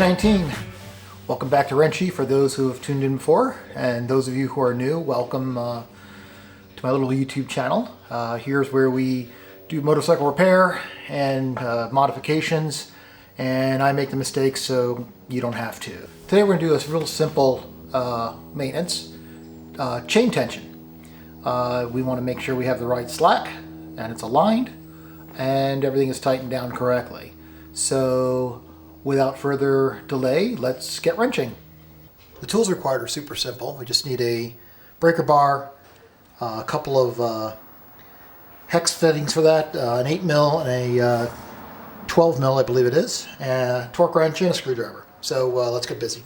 Z1000. Welcome back to Wrenchie for those who have tuned in before, and those of you who are new, welcome to my little YouTube channel. Here's where we do motorcycle repair and modifications, and I make the mistakes so you don't have to. Today we're going to do a real simple maintenance, chain tension. We want to make sure we have the right slack and it's aligned and everything is tightened down correctly. So without further delay, let's get wrenching. The tools required are super simple. We just need a breaker bar, a couple of hex fittings for that, an 8mm and a 12mm, I believe it is, a torque wrench and a screwdriver. So let's get busy.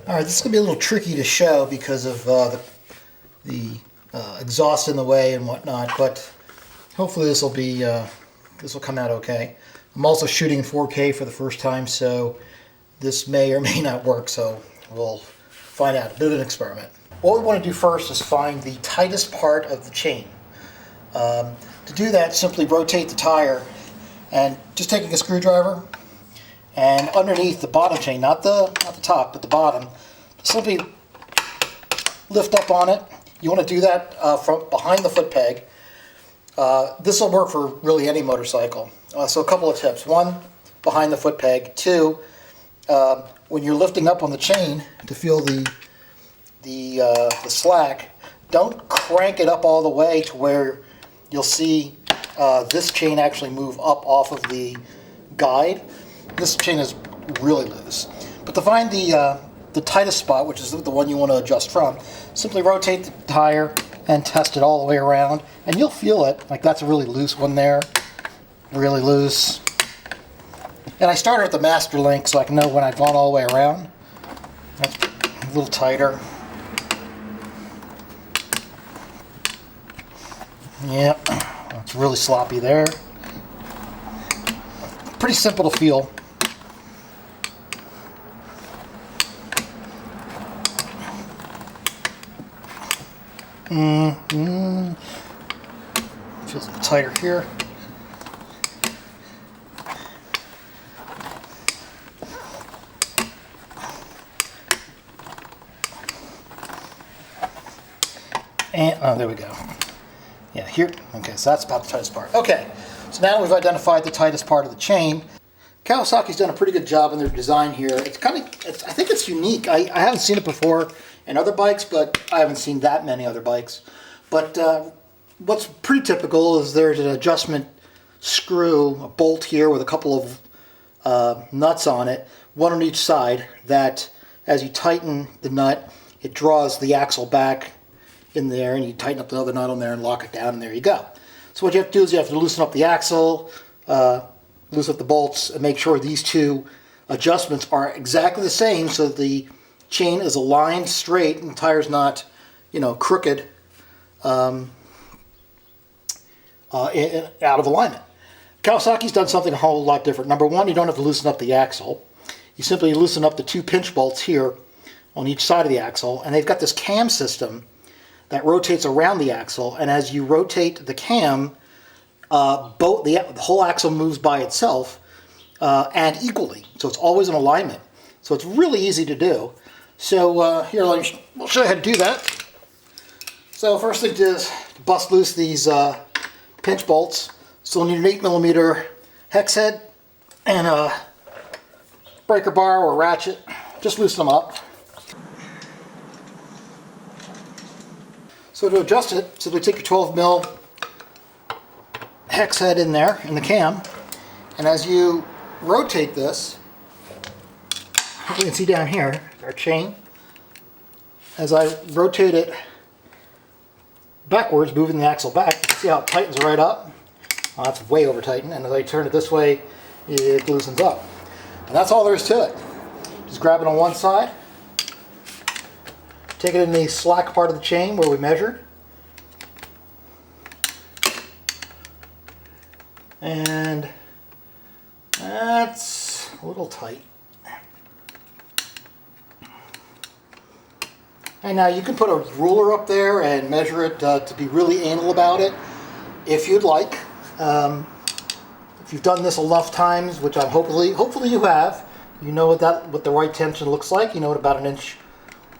Alright, this is going to be a little tricky to show because of the exhaust in the way and whatnot, but hopefully this will come out okay. I'm also shooting 4K for the first time, so this may or may not work, so we'll find out. A bit of an experiment. What we want to do first is find the tightest part of the chain. To do that, simply rotate the tire and just taking a screwdriver and underneath the bottom chain, not the top, but the bottom, simply lift up on it. You want to do that from behind the foot peg. This will work for really any motorcycle. So a couple of tips. One, behind the foot peg. Two, when you're lifting up on the chain to feel the slack, don't crank it up all the way to where you'll see this chain actually move up off of the guide. This chain is really loose. But to find the tightest spot, which is the one you want to adjust from, simply rotate the tire and test it all the way around, and you'll feel it. Like that's a really loose one there, really loose. And I started at the master link so I can know when I've gone all the way around. That's a little tighter. Yep, it's really sloppy there. Pretty simple to feel. Feels a little tighter here. And, oh, there we go. Yeah, here. Okay, so that's about the tightest part. Okay, so now we've identified the tightest part of the chain. Kawasaki's done a pretty good job in their design here. It's kind of, I think it's unique. I haven't seen it before in other bikes, but I haven't seen that many other bikes. But what's pretty typical is there's an adjustment screw, a bolt here with a couple of nuts on it, one on each side, that as you tighten the nut, it draws the axle back in there, and you tighten up the other nut on there and lock it down, and there you go. So what you have to do is you have to loosen up the axle, loosen up the bolts, and make sure these two adjustments are exactly the same so the chain is aligned straight and the tire's not, crooked, out of alignment. Kawasaki's done something a whole lot different. Number one, you don't have to loosen up the axle. You simply loosen up the two pinch bolts here on each side of the axle, and they've got this cam system that rotates around the axle, and as you rotate the cam, the whole axle moves by itself and equally, so it's always in alignment. So it's really easy to do. So here, we'll show you how to do that. So first thing is to bust loose these pinch bolts. So we'll need an 8mm hex head and a breaker bar or ratchet. Just loosen them up. So to adjust it, simply take your 12mm hex head in there, in the cam, and as you rotate this, you can see down here, our chain, as I rotate it backwards, moving the axle back, you can see how it tightens right up. Well, that's way over tightened, and as I turn it this way, it loosens up. And that's all there is to it. Just grab it on one side, take it in the slack part of the chain where we measured, and that's a little tight. And now you can put a ruler up there and measure it to be really anal about it if you'd like. If you've done this enough times, which I'm hopefully you have, you know what the right tension looks like. You know what about 1 inch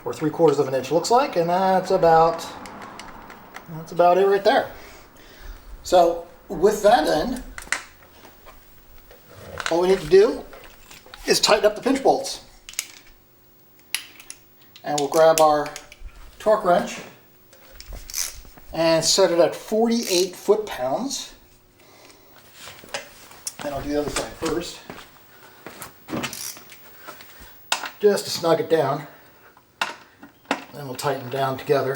or 3/4 of an inch looks like, and that's about it right there. So with that end, all we need to do is tighten up the pinch bolts. And we'll grab our torque wrench and set it at 48 foot-pounds. And I'll do the other side first, just to snug it down. Then we'll tighten down together.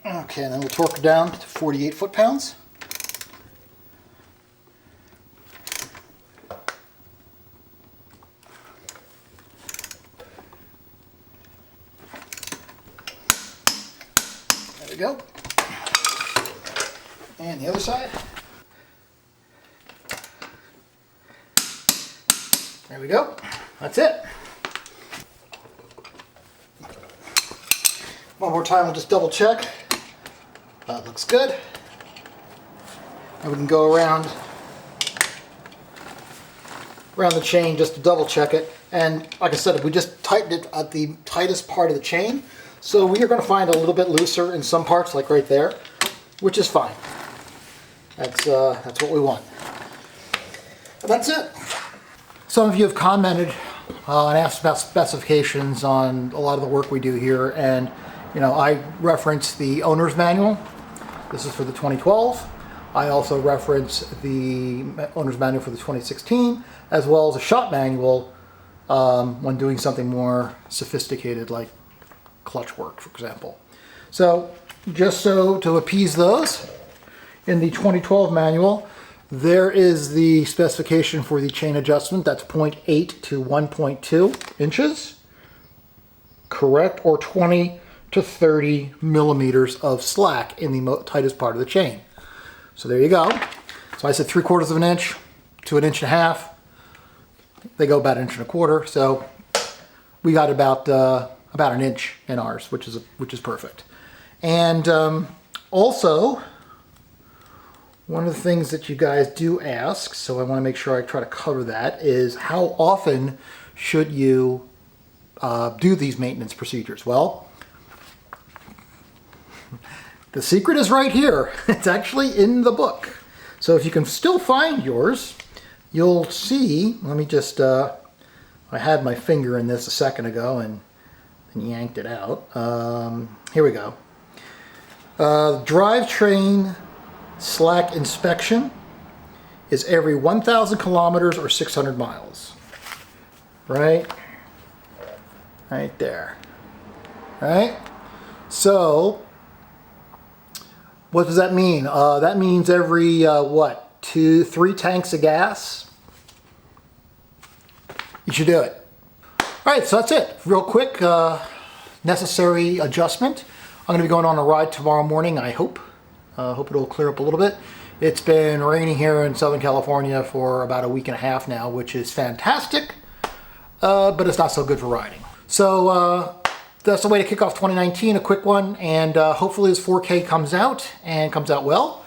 Okay, and then we'll torque it down to 48 foot-pounds. There we go. And the other side. There we go. That's it. One more time, we'll just double check. That looks good. And we can go around the chain just to double check it. And like I said, we just tightened it at the tightest part of the chain. So we are going to find a little bit looser in some parts, like right there, which is fine. That's what we want. And that's it. Some of you have commented and asked about specifications on a lot of the work we do here, and you know, I reference the owner's manual. This is for the 2012. I also reference the owner's manual for the 2016, as well as a shop manual when doing something more sophisticated like clutch work, for example. So just so to appease those, in the 2012 manual, there is the specification for the chain adjustment. That's 0.8 to 1.2 inches, correct, or 20 to 30 millimeters of slack in the tightest part of the chain. So there you go. So I said 3/4 of an inch to 1.5 inches. They go about 1.25 inches. So we got about 1 inch in ours, which is perfect. And also, one of the things that you guys do ask, so I want to make sure I try to cover that, is how often should you do these maintenance procedures? Well, the secret is right here. It's actually in the book. So if you can still find yours, you'll see, let me just, I had my finger in this a second ago and yanked it out. Here we go. Drivetrain slack inspection is every 1,000 kilometers or 600 miles. Right there. Right? So, what does that mean? That means every, 2-3 tanks of gas? You should do it. All right, so that's it. Real quick, necessary adjustment. I'm going to be going on a ride tomorrow morning, I hope. Hope it'll clear up a little bit. It's been raining here in Southern California for about a week and a half now, which is fantastic, but it's not so good for riding. So that's the way to kick off 2019, a quick one, and hopefully this 4K comes out and comes out well.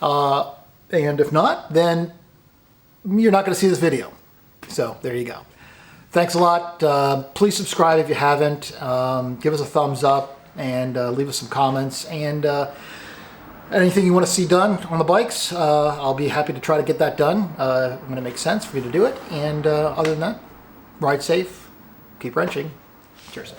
And if not, then you're not going to see this video. So there you go. Thanks a lot. Please subscribe if you haven't. Give us a thumbs up and leave us some comments. And anything you want to see done on the bikes, I'll be happy to try to get that done when it makes sense for me to do it. And other than that, ride safe, keep wrenching. Cheers.